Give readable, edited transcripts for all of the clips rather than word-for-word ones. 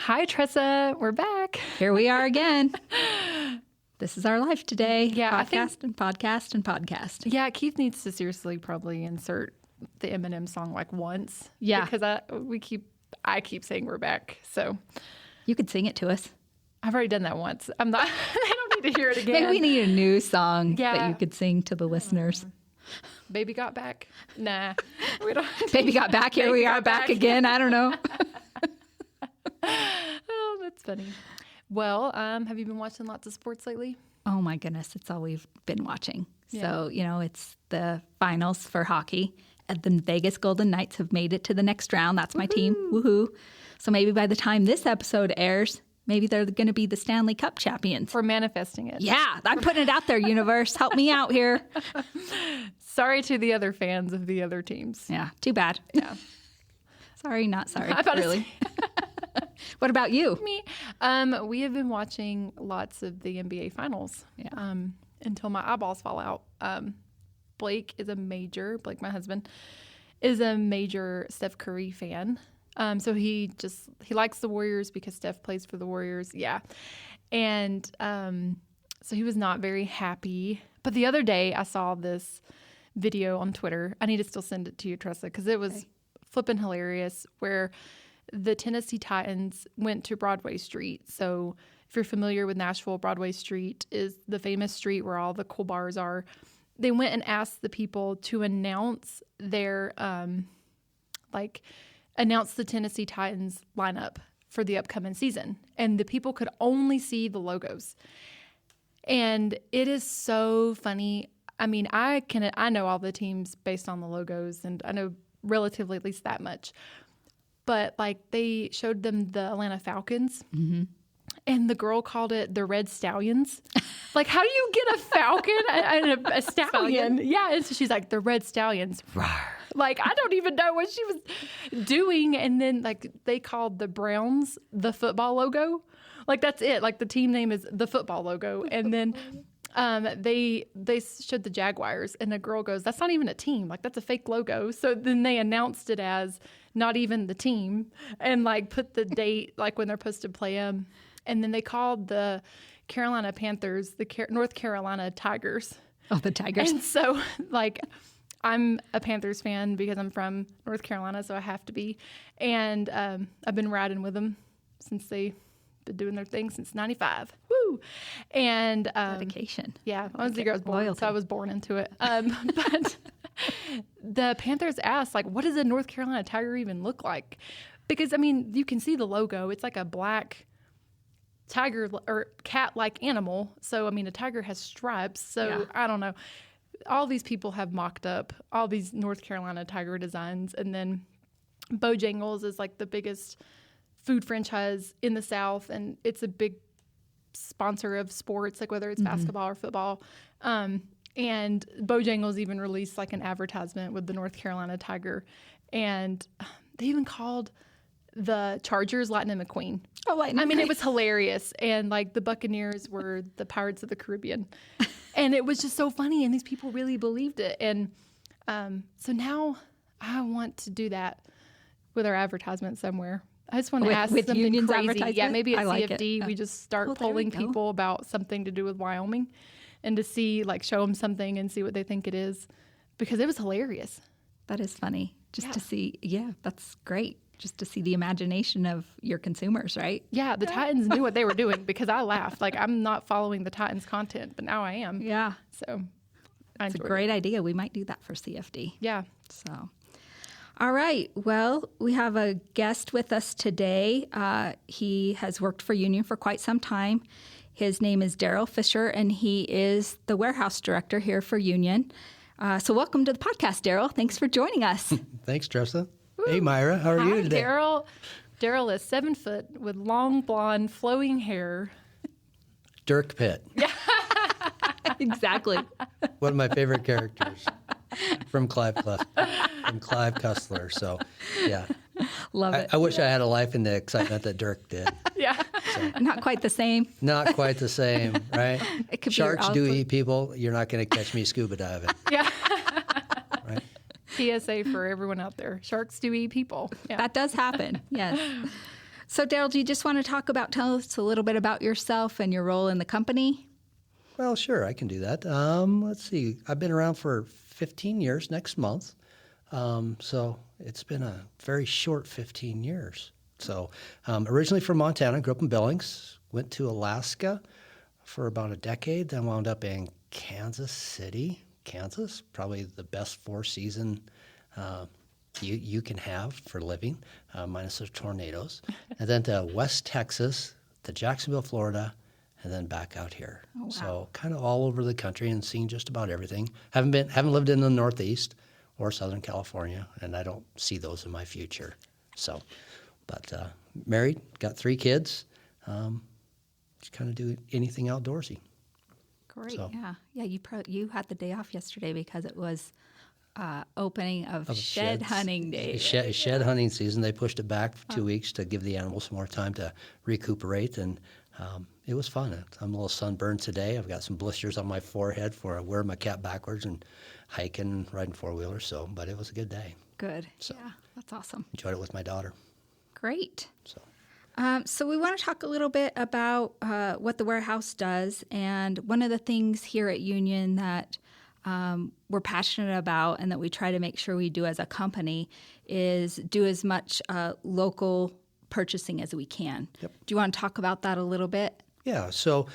Hi, Tressa. We're back. Here we are again. This is our life today. Yeah, Podcast. Yeah, Keith needs to seriously probably insert the Eminem song like once. Yeah. Because I keep saying we're back. So You could sing it to us. I've already done that once. I don't need to hear it again. Maybe we need a new song Yeah. that you could sing to the listeners. Baby got back? Nah. We don't. Baby got back. Here Baby we got are back back. again. I don't know. Oh, that's funny. Well, have you been watching lots of sports lately? Oh my goodness. It's all we've been watching. Yeah. So, it's the finals for hockey. And the Vegas Golden Knights have made it to the next round. That's my team. Woohoo. So maybe by the time this episode airs, maybe they're going to be the Stanley Cup champions. We're manifesting it. Yeah, I'm putting it out there, universe. Help me out here. Sorry to the other fans of the other teams. Yeah, too bad. Yeah. Sorry, not sorry. I thought it really. What about you? Me. We have been watching lots of the NBA finals. Yeah. Until my eyeballs fall out. Blake, my husband, is a major Steph Curry fan. So he likes the Warriors because Steph plays for the Warriors. Yeah. And so he was not very happy. But the other day I saw this video on Twitter. I need to still send it to you, Tressa, because it was flipping hilarious, where the Tennessee Titans went to Broadway Street. So if you're familiar with Nashville, Broadway Street is the famous street where all the cool bars are. They went and asked the people to announce their, announce the Tennessee Titans lineup for the upcoming season. And the people could only see the logos. And it is so funny. I mean, I know all the teams based on the logos, and I know relatively at least that much. But they showed them the Atlanta Falcons, and the girl called it the Red Stallions. How do you get a falcon and a stallion? Yeah, and so she's like, the Red Stallions. Rawr. I don't even know what she was doing. And then they called the Browns the football logo. That's it. The team name is the football logo. And then they showed the Jaguars, and a girl goes, that's not even a team. That's a fake logo. So then they announced it as not even the team, and put the date when they're supposed to play them. And then they called the Carolina Panthers the North Carolina Tigers. Oh, the Tigers. And so I'm a Panthers fan because I'm from North Carolina, so I have to be. And I've been riding with them since they've been doing their thing since '95. Woo! And Dedication. Yeah, I was the year I was born, Loyalty. so I was born into it. But the Panthers asked, what does a North Carolina Tiger even look like? Because you can see the logo. It's like a black tiger or cat-like animal. So a tiger has stripes. So Yeah. I don't know. All these people have mocked up all these North Carolina tiger designs, and then Bojangles is the biggest food franchise in the South, and it's a big sponsor of sports, whether it's basketball or football. And Bojangles even released an advertisement with the North Carolina Tiger, and they even called the Chargers Lightning McQueen. Oh, Lightning. It was hilarious. And the Buccaneers were the Pirates of the Caribbean. And it was just so funny. And these people really believed it. And so now I want to do that with our advertisement somewhere. I just want to ask with something Union's crazy. advertisement? Yeah, maybe at I like CFD it. we just start Oh, there we polling go. people about something to do with Wyoming, and to see show them something and see what they think it is, because it was hilarious. That is funny. Just to see. Yeah, that's great. Just to see the imagination of your consumers, right? Yeah, the Titans knew what they were doing, because I laughed. I'm not following the Titans content, but now I am. Yeah. So I It's a enjoyed great idea. We might do that for CFD. it. Yeah. So, all right. Well, we have a guest with us today. He has worked for Union for quite some time. His name is Daryl Fisher, and he is the warehouse director here for Union. So welcome to the podcast, Daryl. Thanks for joining us. Thanks, Tressa. Hey, Myra. How are you today? Daryl. Daryl is 7 foot with long blonde flowing hair. Dirk Pitt. Exactly. One of my favorite characters from Clive Cussler. So, yeah. Love it. I wish I had a life in the excitement that Dirk did. Yeah. Not quite the same. Not quite the same, right? It could be Sharks your do output. eat people. You're not going to catch me scuba diving, Yeah. right? PSA for everyone out there. Sharks do eat people. Yeah. That does happen. Yes. So, Daryl, do you just want to tell us a little bit about yourself and your role in the company? Well, sure, I can do that. Let's see. I've been around for 15 years next month. So it's been a very short 15 years. So originally from Montana, grew up in Billings, went to Alaska for about a decade, then wound up in Kansas City, Kansas, probably the best four-season you can have for living, minus the tornadoes. And then to West Texas, to Jacksonville, Florida, and then back out here. Oh, wow. So kind of all over the country and seen just about everything. Haven't lived in the Northeast or Southern California, and I don't see those in my future. So, but married, got 3 kids, just kind of do anything outdoorsy. Great, So. yeah. You had the day off yesterday because it was opening of shed sheds. hunting day. Shed hunting season. They pushed it back for 2 weeks to give the animals some more time to recuperate, and it was fun. I'm a little sunburned today. I've got some blisters on my forehead for I wear my cap backwards and hiking and riding four-wheelers. So, but it was a good day. Good. So. Yeah, that's awesome. Enjoyed it with my daughter. Great. So. So we want to talk a little bit about what the warehouse does. And one of the things here at Union that we're passionate about and that we try to make sure we do as a company is do as much local purchasing as we can. Yep. Do you want to talk about that a little bit? Yeah, so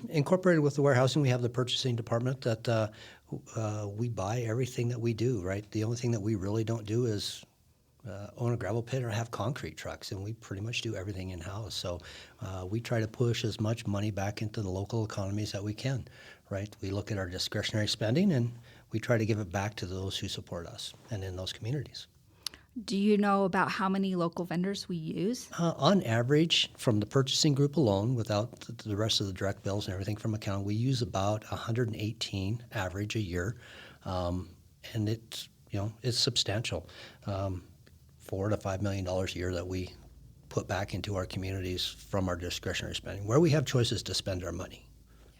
incorporated with the warehousing, we have the purchasing department that we buy everything that we do, right? The only thing that we really don't do is own a gravel pit or have concrete trucks, and we pretty much do everything in-house. So we try to push as much money back into the local economies that we can, right? We look at our discretionary spending, and we try to give it back to those who support us and in those communities. Do you know about how many local vendors we use? On average, from the purchasing group alone, without the rest of the direct bills and everything from accounting, we use about 118 average a year, and it's substantial. $4 to $5 million a year that we put back into our communities from our discretionary spending, where we have choices to spend our money.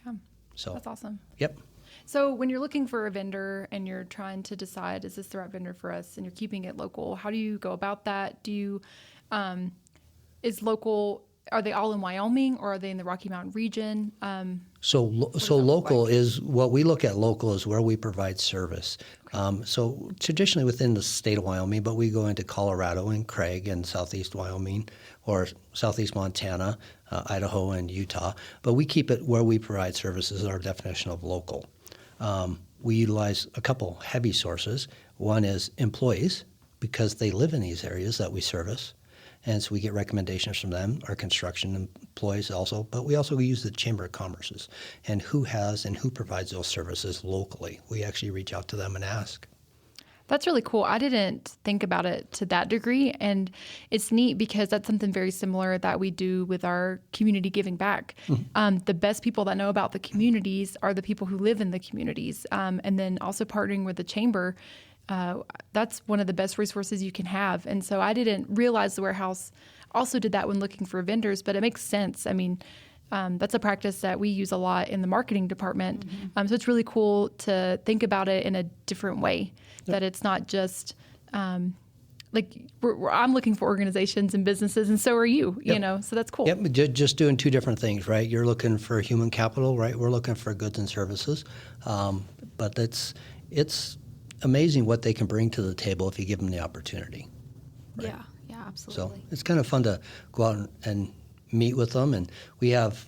Yeah, So that's awesome. Yep. So when you're looking for a vendor and you're trying to decide, is this the right vendor for us, and you're keeping it local, how do you go about that? Do you, are they all in Wyoming, or are they in the Rocky Mountain region? So local is what we look at. Local is where we provide service. Okay. So traditionally within the state of Wyoming, but we go into Colorado and Craig and southeast Wyoming, or southeast Montana, Idaho and Utah. But we keep it where we provide services. Our definition of local. We utilize a couple heavy sources. One is employees, because they live in these areas that we service. And so we get recommendations from them, our construction employees also, but we also use the Chamber of Commerce's and who has and who provides those services locally. We actually reach out to them and ask. That's really cool. I didn't think about it to that degree, and it's neat because that's something very similar that we do with our community giving back. Mm-hmm. The best people that know about the communities are the people who live in the communities, and then also partnering with the Chamber. That's one of the best resources you can have. And so I didn't realize the warehouse also did that when looking for vendors, but it makes sense. I mean, that's a practice that we use a lot in the marketing department. Mm-hmm. So it's really cool to think about it in a different way, that it's not just I'm looking for organizations and businesses, and so are you, so that's cool. Yep, just doing two different things, right? You're looking for human capital, right? We're looking for goods and services. But it's amazing what they can bring to the table if you give them the opportunity. Right? Yeah, absolutely. So it's kind of fun to go out and meet with them, and we have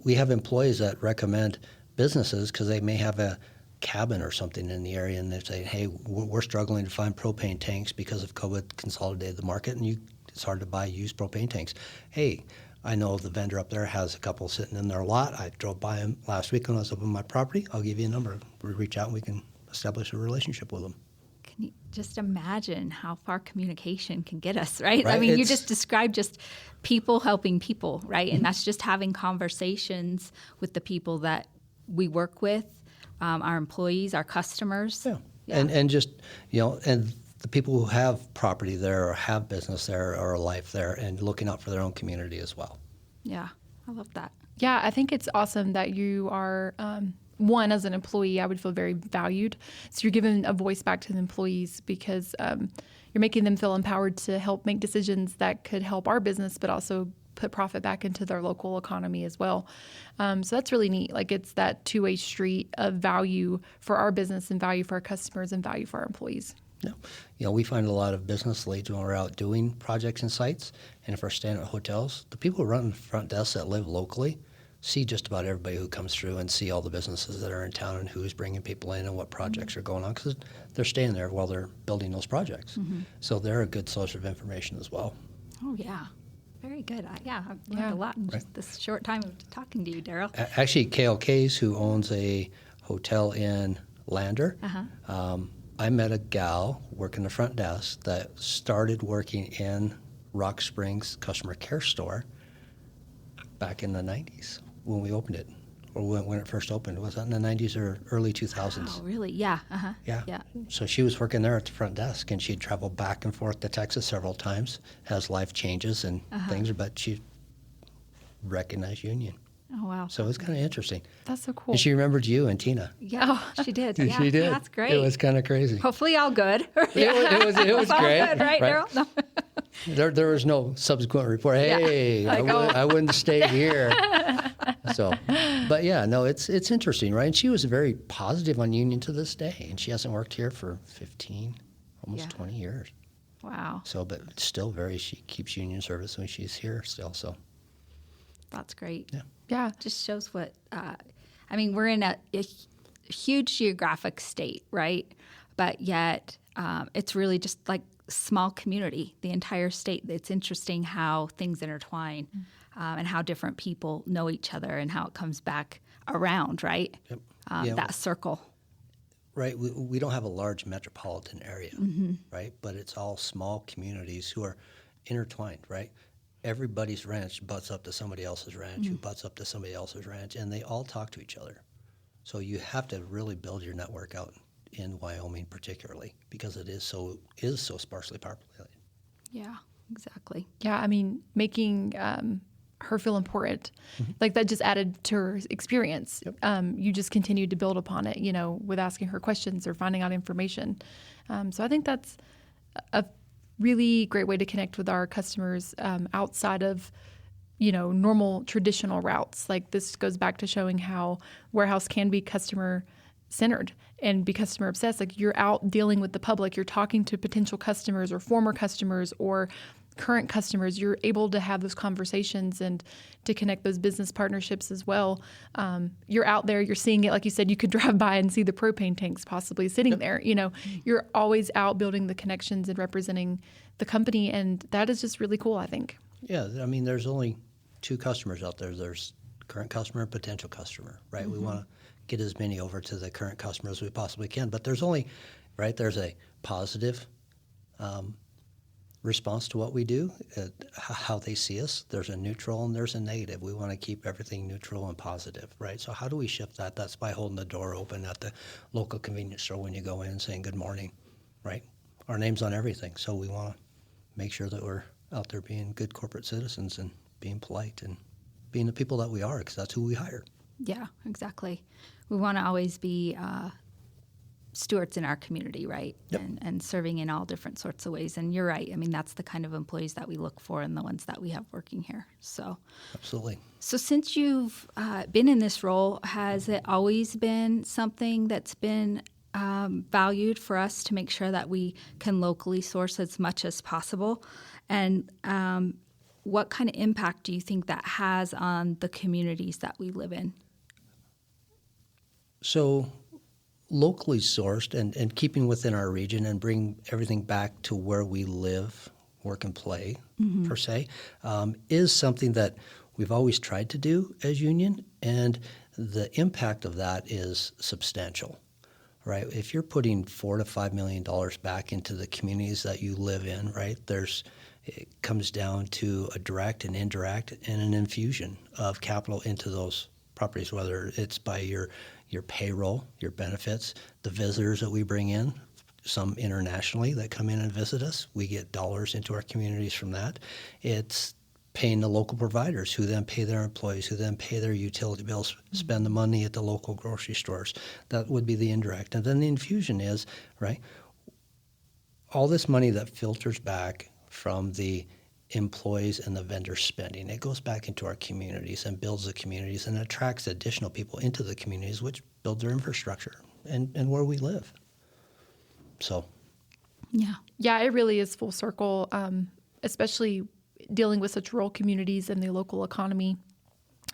employees that recommend businesses because they may have a cabin or something in the area, and they say, hey, we're struggling to find propane tanks because of COVID consolidated the market, and it's hard to buy used propane tanks. Hey, I know the vendor up there has a couple sitting in their lot. I drove by them last week when I was up on my property. I'll give you a number. We reach out and we can establish a relationship with them. Can you just imagine how far communication can get us, right? I mean, you just described just people helping people, right? Mm-hmm. And that's just having conversations with the people that we work with, our employees, our customers. Yeah. And just, and the people who have property there or have business there or a life there, and looking out for their own community as well. Yeah, I love that. Yeah, I think it's awesome that you are one, as an employee, I would feel very valued. So you're giving a voice back to the employees because you're making them feel empowered to help make decisions that could help our business, but also put profit back into their local economy as well. So that's really neat. Like, it's that two-way street of value for our business and value for our customers and value for our employees. Yeah. We find a lot of business leads when we're out doing projects and sites, and if we're staying at hotels, the people who run the front desk that live locally see just about everybody who comes through and see all the businesses that are in town and who's bringing people in and what projects are going on, because they're staying there while they're building those projects. So they're a good source of information as well. Oh, yeah. Very good. I've learned a lot in just this short time of talking to you, Daryl. Actually, KLK's, who owns a hotel in Lander, I met a gal working the front desk that started working in Rock Springs Customer Care Store back in the 90s when we opened it, or when it first opened. Was that in the 90s or early 2000s? Oh, really? Yeah. Yeah. So she was working there at the front desk, and she'd travel back and forth to Texas several times as life changes and things, but she recognized Union. Oh, wow. So it was kind of interesting. That's so cool. And she remembered you and Tina. Yeah, she did. Yeah, She did. That's great. It was kind of crazy. Hopefully all good. It was All great. good, right, Daryl? No. There was no subsequent report. Hey, I wouldn't stay here. So, but yeah, no, it's interesting, right? And she was very positive on Union to this day, and she hasn't worked here for 15, almost 20 years. Wow. So, but still she keeps Union service when she's here still. So That's great. Yeah. Just shows what, we're in a huge geographic state, right? But yet it's really just like small community, the entire state. It's interesting how things intertwine and how different people know each other and how it comes back around, right? Yep. That circle. Right. We don't have a large metropolitan area, right? But it's all small communities who are intertwined, right? Everybody's ranch butts up to somebody else's ranch, who butts up to somebody else's ranch, and they all talk to each other. So you have to really build your network out in Wyoming, particularly because it is so sparsely populated. Yeah, exactly. Yeah, I mean, making her feel important, like that just added to her experience. You just continued to build upon it, with asking her questions or finding out information. So I think that's a really great way to connect with our customers outside of, normal traditional routes. Like, this goes back to showing how Warehouse can be customer centered and be customer obsessed. Like, you're out dealing with the public, you're talking to potential customers or former customers or current customers. You're able to have those conversations and to connect those business partnerships as well. You're out there, you're seeing it. Like you said, you could drive by and see the propane tanks possibly sitting there. You're always out building the connections and representing the company, and that is just really cool, I think. Yeah, I mean, there's only two customers out there. There's current customer and potential customer, right? We want to get as many over to the current customer as we possibly can, but there's only, right, there's a positive response to what we do, how they see us. There's a neutral and there's a negative. We want to keep everything neutral and positive, right? So how do we shift that? That's by holding the door open at the local convenience store when you go in and saying good morning, right? Our name's on everything, so we want to make sure that we're out there being good corporate citizens and being polite and being the people that we are, because that's who we hire. Yeah, exactly. We want to always be stewards in our community, right? Yep. And serving in all different sorts of ways. And you're right. I mean, that's the kind of employees that we look for and the ones that we have working here. So, absolutely. So since you've been in this role, has it always been something that's been valued for us to make sure that we can locally source as much as possible? And what kind of impact do you think that has on the communities that we live in? So locally sourced and keeping within our region and bring everything back to where we live, work, and play, per se, is something that we've always tried to do as Union, and the impact of that is substantial, right? If you're putting $4 to $5 million back into the communities that you live in, right, it comes down to a direct and indirect and an infusion of capital into those properties, whether it's by your payroll, your benefits, the visitors that we bring in, some internationally that come in and visit us. We get dollars into our communities from that. It's paying the local providers, who then pay their employees, who then pay their utility bills, spend the money at the local grocery stores. That would be the indirect. And then the infusion is, right, all this money that filters back from the employees and the vendor spending, it goes back into our communities and builds the communities and attracts additional people into the communities, which build their infrastructure and where we live. So, yeah, it really is full circle, especially dealing with such rural communities and the local economy.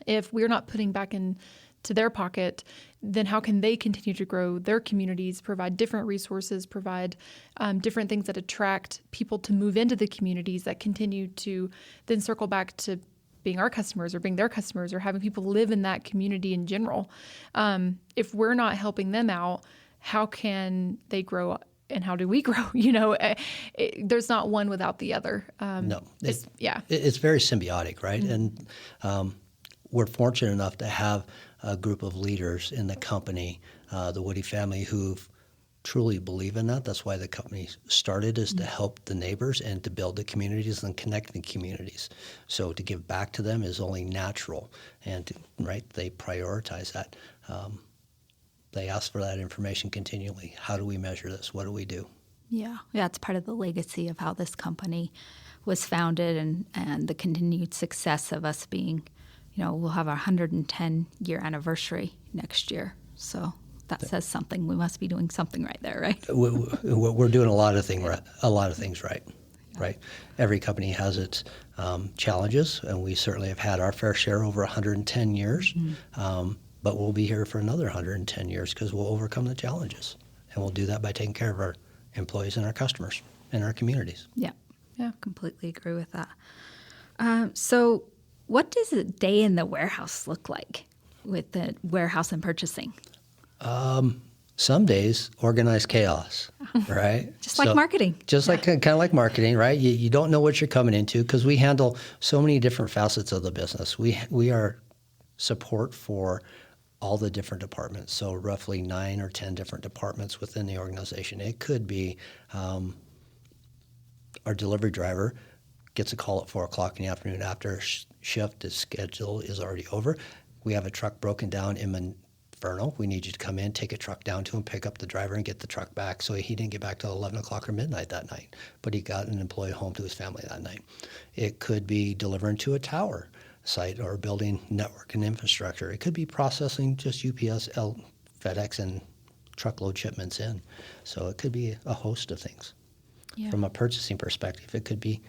If we're not putting back into their pocket, then how can they continue to grow their communities, provide different resources, provide different things that attract people to move into the communities that continue to then circle back to being our customers or being their customers or having people live in that community in general. If we're not helping them out, how can they grow and how do we grow? There's not one without the other. No. It's very symbiotic, right? And we're fortunate enough to have a group of leaders in the company, the Woody family, who truly believe in that. That's why the company started, is to help the neighbors and to build the communities and connect the communities. So to give back to them is only natural, and they prioritize that. They ask for that information continually. How do we measure this? What do we do? Yeah, it's part of the legacy of how this company was founded and the continued success of us being, we'll have our 110-year anniversary next year. So that says something. We must be doing something right there, right? We're doing a lot of things right. Right. Every company has its challenges, and we certainly have had our fair share over 110 years. But we'll be here for another 110 years because we'll overcome the challenges. And we'll do that by taking care of our employees and our customers and our communities. Yeah, completely agree with that. So what does a day in the warehouse look like with the warehouse and purchasing? Some days, organized chaos, right? Just like marketing. Just like kind of like marketing, right? You don't know what you're coming into because we handle so many different facets of the business. We are support for all the different departments, so roughly 9 or 10 different departments within the organization. It could be our delivery driver gets a call at 4 o'clock in the afternoon after shift. His schedule is already over. We have a truck broken down in Inferno. We need you to come in, take a truck down to him, pick up the driver, and get the truck back. So he didn't get back till 11 o'clock or midnight that night, but he got an employee home to his family that night. It could be delivering to a tower site or building network and infrastructure. It could be processing just UPS, FedEx, and truckload shipments in. So it could be a host of things. Yeah. From a purchasing perspective, it could be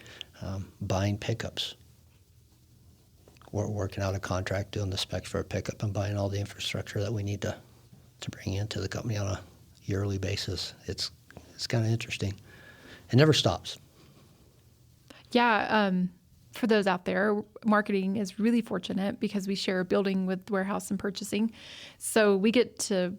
buying pickups. We're working out a contract, doing the specs for a pickup and buying all the infrastructure that we need to bring into the company on a yearly basis. It's kind of interesting. It never stops. Yeah. For those out there, marketing is really fortunate because we share a building with warehouse and purchasing. So we get to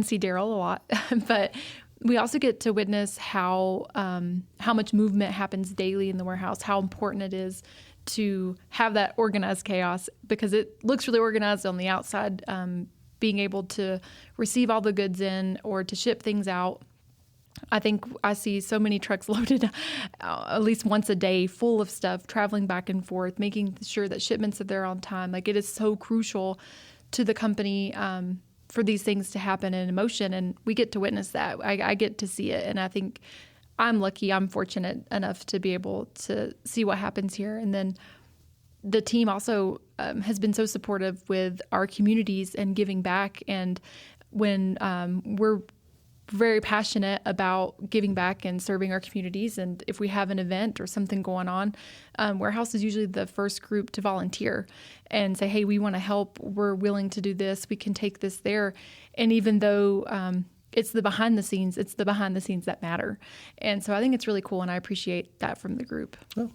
see Daryl a lot, but we also get to witness how much movement happens daily in the warehouse, how important it is to have that organized chaos because it looks really organized on the outside, being able to receive all the goods in or to ship things out. I think I see so many trucks loaded at least once a day full of stuff, traveling back and forth, making sure that shipments are there on time. Like, it is so crucial to the company for these things to happen in motion, and we get to witness that. I get to see it, and I think I'm lucky. I'm fortunate enough to be able to see what happens here. And then the team also has been so supportive with our communities and giving back. And when we're very passionate about giving back and serving our communities, and if we have an event or something going on, Warehouse is usually the first group to volunteer and say, hey, we want to help. We're willing to do this. We can take this there. And even though it's the behind the scenes that matter. And so I think it's really cool, and I appreciate that from the group. Well,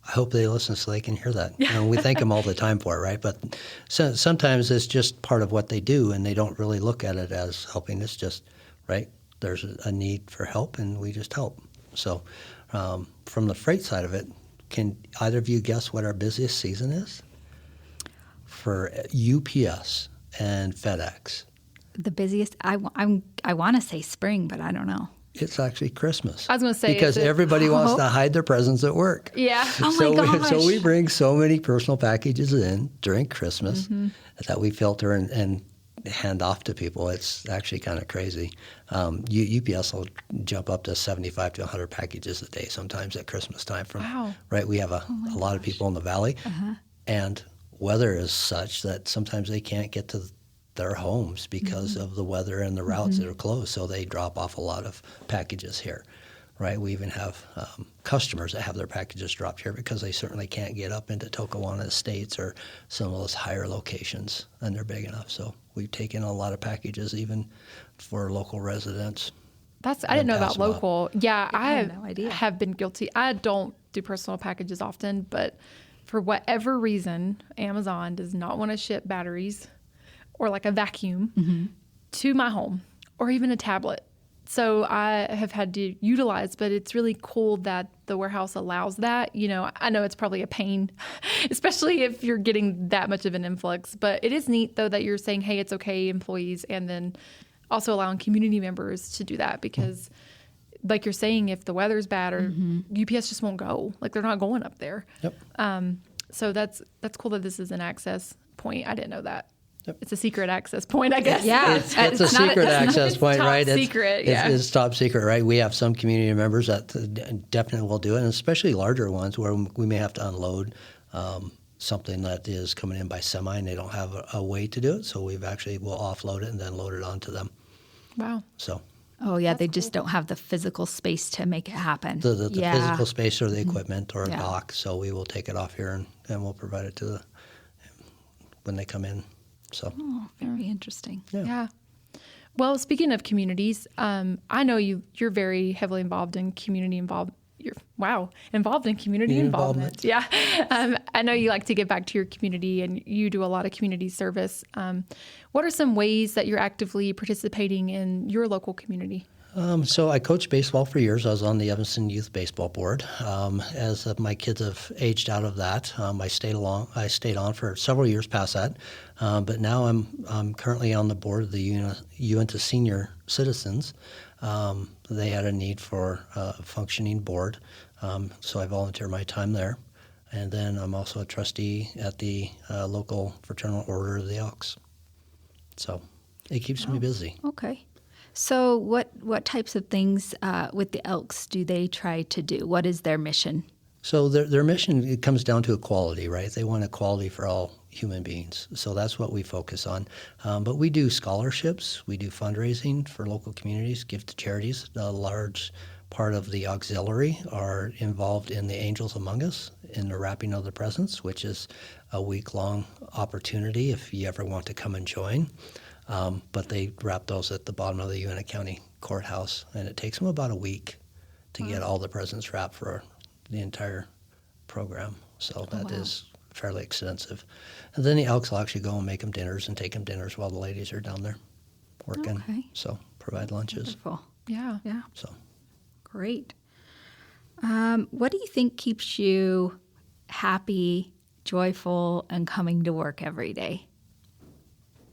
I hope they listen so they can hear that. We thank them all the time for it, right? But sometimes it's just part of what they do, and they don't really look at it as helping. It's just, right, there's a need for help, and we just help. So from the freight side of it, can either of you guess what our busiest season is? For UPS and FedEx. The busiest, I want to say spring, but I don't know. It's actually Christmas. I was going to say, because everybody wants to hide their presents at work. Yeah. Oh my gosh. So we bring so many personal packages in during Christmas that we filter and hand off to people. It's actually kind of crazy. UPS will jump up to 75 to 100 packages a day sometimes at Christmas time. Right, we have a lot of people in the valley, and weather is such that sometimes they can't get to their homes because of the weather and the routes that are closed. So they drop off a lot of packages here, right? We even have customers that have their packages dropped here because they certainly can't get up into Tokawana Estates or some of those higher locations, and they're big enough. So we've taken a lot of packages even for local residents. I didn't know about local. Yeah, I had no idea. have been guilty. I don't do personal packages often, but for whatever reason, Amazon does not want to ship batteries or like a vacuum to my home or even a tablet. So I have had to utilize, but it's really cool that the warehouse allows that. You know, I know it's probably a pain, especially if you're getting that much of an influx, but it is neat though that you're saying, hey, it's okay, employees, and then also allowing community members to do that because like you're saying, if the weather's bad or UPS just won't go, like they're not going up there. Yep. So that's cool that this is an access point. I didn't know that. Yep. It's a secret access point, I guess. Yeah, it's a secret access point, right? Top secret, yeah. It's top secret, right? We have some community members that definitely will do it, and especially larger ones where we may have to unload something that is coming in by semi and they don't have a way to do it. So we'll offload it and then load it onto them. Wow. So. Oh, yeah, they just don't have the physical space to make it happen. The physical space or the equipment or a dock. So we will take it off here and we'll provide it to when they come in. So. Oh, very interesting. Yeah. Well, speaking of communities, I know you're very heavily involved in community involvement. Involved in community involvement. Yeah. I know you like to give back to your community and you do a lot of community service. What are some ways that you're actively participating in your local community? So I coached baseball for years. I was on the Evanston Youth Baseball Board. As my kids have aged out of that, I stayed on for several years past that. But now I'm currently on the board of the Uinta Senior Citizens. They had a need for a functioning board, so I volunteer my time there. And then I'm also a trustee at the local Fraternal Order of the Elks. So it keeps me busy. Okay. So what types of things with the Elks do they try to do? What is their mission? So their mission, it comes down to equality, right? They want equality for all human beings. So that's what we focus on. But we do scholarships. We do fundraising for local communities, give to charities. A large part of the auxiliary are involved in the Angels Among Us in the Wrapping of the Presents, which is a week-long opportunity if you ever want to come and join. But they wrap those at the bottom of the Uinta County Courthouse, and it takes them about a week to get all the presents wrapped for the entire program. So that is fairly extensive. And then the Elks will actually go and make them dinners and take them dinners while the ladies are down there working. Okay. So provide lunches. Wonderful. Yeah. Yeah. So great. What do you think keeps you happy, joyful, and coming to work every day?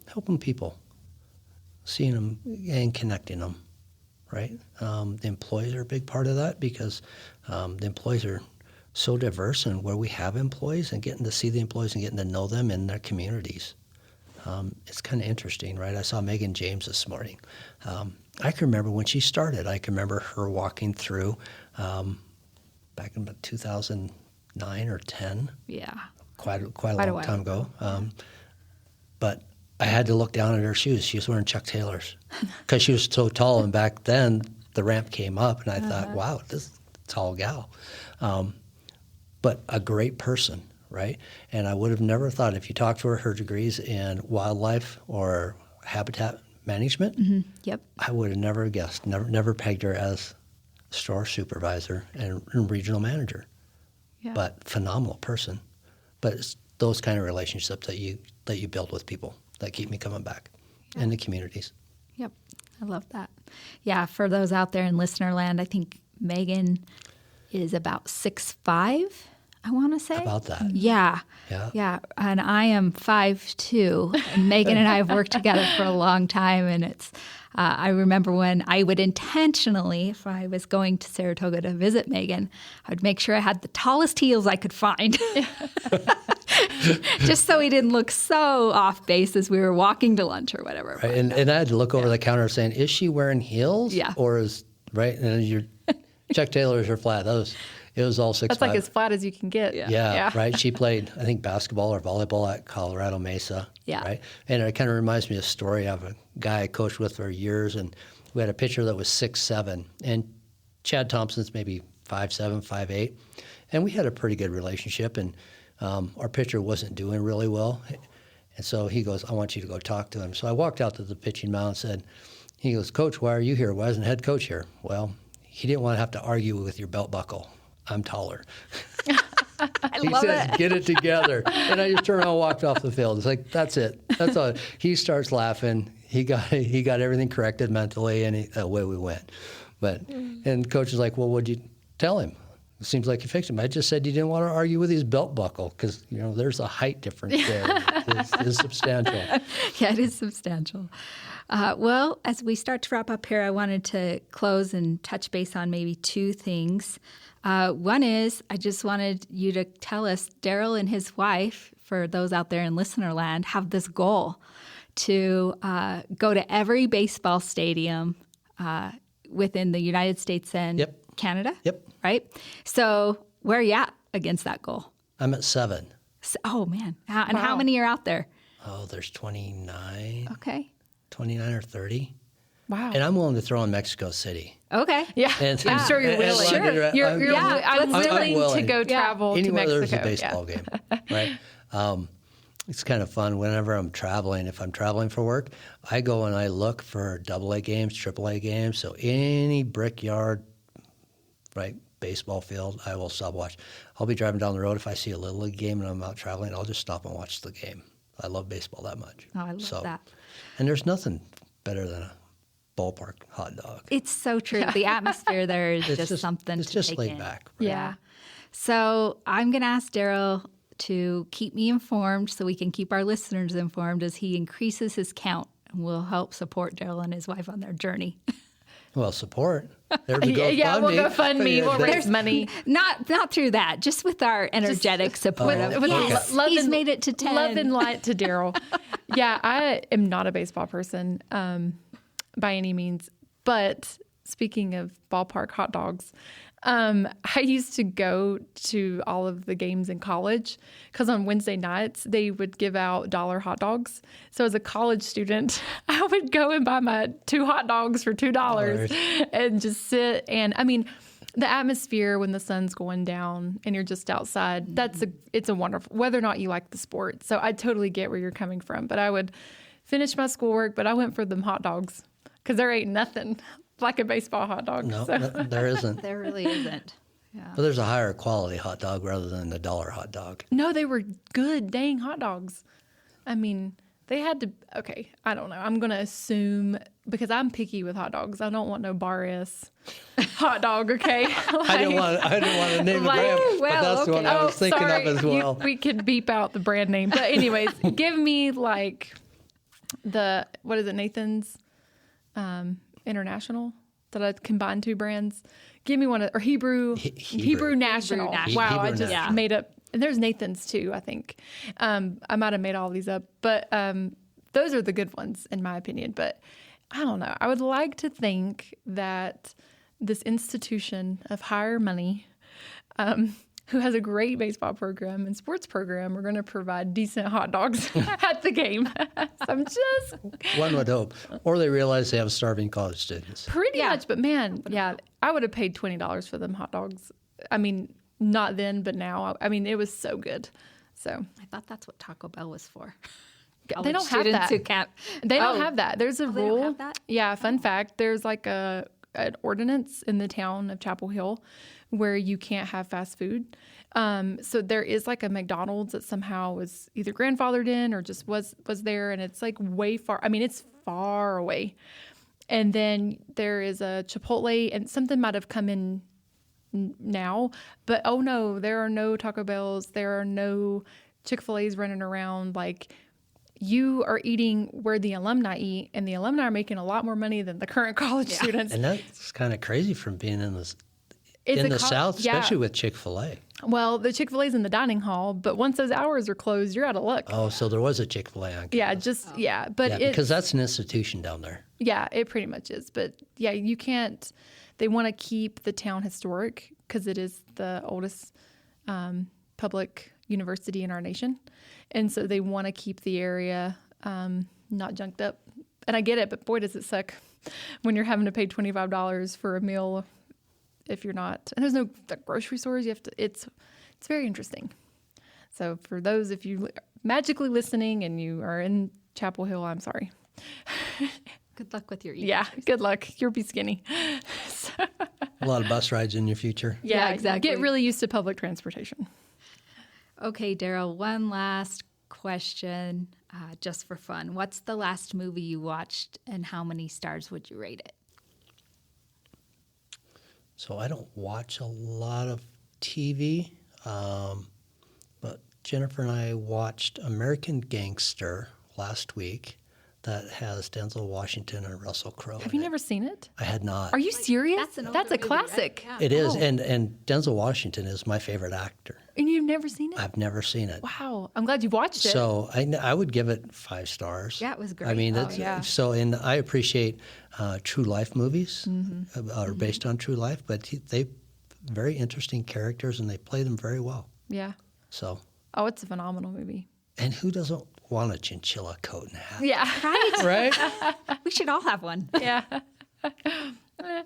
Helping people, seeing them and connecting them, right? The employees are a big part of that because the employees are so diverse, and where we have employees and getting to see the employees and getting to know them in their communities. It's kind of interesting, right? I saw Megan James this morning. I can remember when she started. I can remember her walking through back in about 2009 or 10. Yeah. Quite a long time ago. But I had to look down at her shoes. She was wearing Chuck Taylors because she was so tall. And back then, the ramp came up, and I thought, wow, this is a tall gal. But a great person, right? And I would have never thought, if you talked to her degrees in wildlife or habitat management, Yep. I would have never guessed, never pegged her as store supervisor and regional manager. Yeah. But phenomenal person. But it's those kind of relationships that you build with people that keep me coming back in the communities. Yep. I love that. Yeah, for those out there in listener land, I think Megan is about 6'5", I want to say. About that. Yeah. Yeah. And I am 5'2", and Megan and I have worked together for a long time. And it's, I remember when I would intentionally, if I was going to Saratoga to visit Megan, I would make sure I had the tallest heels I could find. Just so he didn't look so off base as we were walking to lunch or whatever. Right. And I had to look over the counter saying, is she wearing heels? Yeah. Or is, right? And your Chuck Taylors are flat. It was all 6'5". That's like as flat as you can get. Yeah, right. She played, I think, basketball or volleyball at Colorado Mesa. Yeah. Right. And it kind of reminds me of a story of a guy I coached with for years, and we had a pitcher that was 6'7", and Chad Thompson's maybe 5'7", 5'8", and we had a pretty good relationship, and our pitcher wasn't doing really well, and so he goes, I want you to go talk to him. So I walked out to the pitching mound and said, he goes, Coach, why are you here? Why isn't the head coach here? Well, he didn't want to have to argue with your belt buckle. I'm taller. He says, get it together. And I just turned around and walked off the field. It's like, that's it. That's all. He starts laughing. He got everything corrected mentally, and away we went. And coach is like, well, what'd you tell him? It seems like you fixed him. I just said you didn't want to argue with his belt buckle because, there's a height difference there. It's substantial. Yeah, it is substantial. Well, as we start to wrap up here, I wanted to close and touch base on maybe two things. One is I just wanted you to tell us, Daryl and his wife, for those out there in listener land, have this goal to go to every baseball stadium within the United States and Canada. Yep. Right? So where are you at against that goal? I'm at 7. Oh, man. How many are out there? Oh, there's 29. Okay. 29 or 30. Wow. And I'm willing to throw in Mexico City. Okay. Yeah. And, I'm sure you're willing. Sure. I'm willing to go travel to anywhere Mexico. there's a baseball game, right? It's kind of fun whenever I'm traveling. If I'm traveling for work, I go and I look for AA games, AAA games. So any brickyard, right, baseball field, I will stop watch. I'll be driving down the road. If I see a Little League game and I'm out traveling, I'll just stop and watch the game. I love baseball that much. Oh, I love that. And there's nothing better than a ballpark hot dog. It's so true. The atmosphere there is It's just something it's to just take laid in. back. Right? Yeah. So I'm going to ask Daryl to keep me informed so we can keep our listeners informed as he increases his count, and we'll help support Daryl and his wife on their journey. Well, support. There's a GoFundMe. Yeah, we'll go fund me. We'll raise money. Not through that, just with our energetic support. He's made it to 10. Love and light to Daryl. Yeah, I am not a baseball person by any means. But speaking of ballpark hot dogs, I used to go to all of the games in college because on Wednesday nights they would give out $1 hot dogs. So as a college student, I would go and buy my 2 hot dogs for $2 and just sit. And I mean, the atmosphere when the sun's going down and you're just outside, it's a wonderful, whether or not you like the sport. So I totally get where you're coming from. But I would finish my schoolwork, but I went for them hot dogs because there ain't nothing like a baseball hot dog. No, there isn't. There really isn't. Yeah. But there's a higher quality hot dog rather than the $1 hot dog. No, they were good dang hot dogs. I mean, they had to, okay, I don't know. I'm going to assume, because I'm picky with hot dogs, I don't want no Bar S hot dog, okay? I didn't want to name a brand, but that's the one I was thinking of as well. We could beep out the brand name. But anyways, give me like what is it, Nathan's International? That I combined 2 brands. Give me one, or Hebrew National. Wow, I just made up. And there's Nathan's too, I think. I might have made all these up, but those are the good ones in my opinion. But I don't know. I would like to think that this institution of higher money, who has a great baseball program and sports program, are going to provide decent hot dogs at the game. So I'm just... One would hope. Or they realize they have starving college students. Pretty much. But man, yeah, I would have paid $20 for them hot dogs. I mean, not then, but now. I mean, it was so good. So I thought that's what Taco Bell was for. They don't have that. They don't have that. There's a rule. They don't have that? Yeah, fun fact. There's like an ordinance in the town of Chapel Hill where you can't have fast food. So there is like a McDonald's that somehow was either grandfathered in or just was there, and it's like way far. I mean, it's far away. And then there is a Chipotle, and something might have come in now. But oh no, there are no Taco Bells. There are no Chick-fil-A's running around. Like, you are eating where the alumni eat, and the alumni are making a lot more money than the current college students. And that's kind of crazy from being in It's the South, especially with Chick-fil-A. Well, the Chick-fil-A's in the dining hall, but once those hours are closed, you're out of luck. Oh, so there was a Chick-fil-A on campus. But because that's an institution down there. Yeah, it pretty much is. But yeah, you can't. They want to keep the town historic because it is the oldest public university in our nation, and so they want to keep the area not junked up. And I get it, but boy, does it suck when you're having to pay $25 for a meal if you're not. And there's no grocery stores. You have to. It's very interesting. So for those, if you magically listening and you are in Chapel Hill, I'm sorry. Good luck with your eating. Yeah, good luck. You'll be skinny. A lot of bus rides in your future. Yeah, exactly. Get really used to public transportation. Okay, Daryl, one last question, just for fun. What's the last movie you watched, and how many stars would you rate it? So I don't watch a lot of TV, but Jennifer and I watched American Gangster last week. That has Denzel Washington and Russell Crowe. Have you never seen it? I had not. Are you serious? That's an older That's a movie, classic. right? Yeah. It is, Oh. and Denzel Washington is my favorite actor. And you've never seen it? I've never seen it. Wow. I'm glad you watched it. So I would give it 5 stars. Yeah, it was great. I mean, Oh, yeah. so, and I appreciate true life movies Mm-hmm. are based on true life, but they very interesting characters and they play them very well. Yeah. So, Oh, it's a phenomenal movie. and who doesn't want a chinchilla coat and hat? Yeah. Right? Right? We should all have one. Yeah.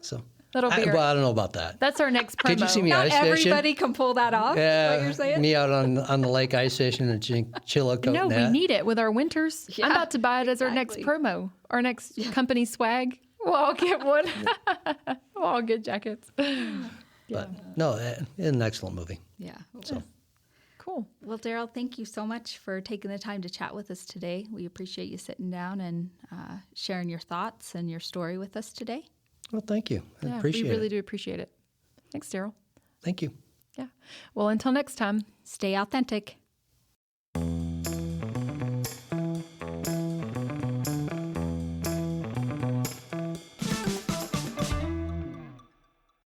So, That'll be well, I don't know about that. That's our next promo. Could you see me Not ice fishing? everybody can pull that off, is what you're saying? me out on the lake ice fishing in a chinchilla coat No, and we hat. need it with our winters. Yeah, I'm about to buy it as our next exactly. promo, our next company swag. We'll all get one. We'll all get jackets. But no, an excellent movie. Yeah. So. Cool. Well, Daryl, thank you so much for taking the time to chat with us today. We appreciate you sitting down and sharing your thoughts and your story with us today. Well, thank you. I Yeah, appreciate we really it. do appreciate it. Thanks, Daryl. Thank you. Yeah. Well, until next time. Stay authentic.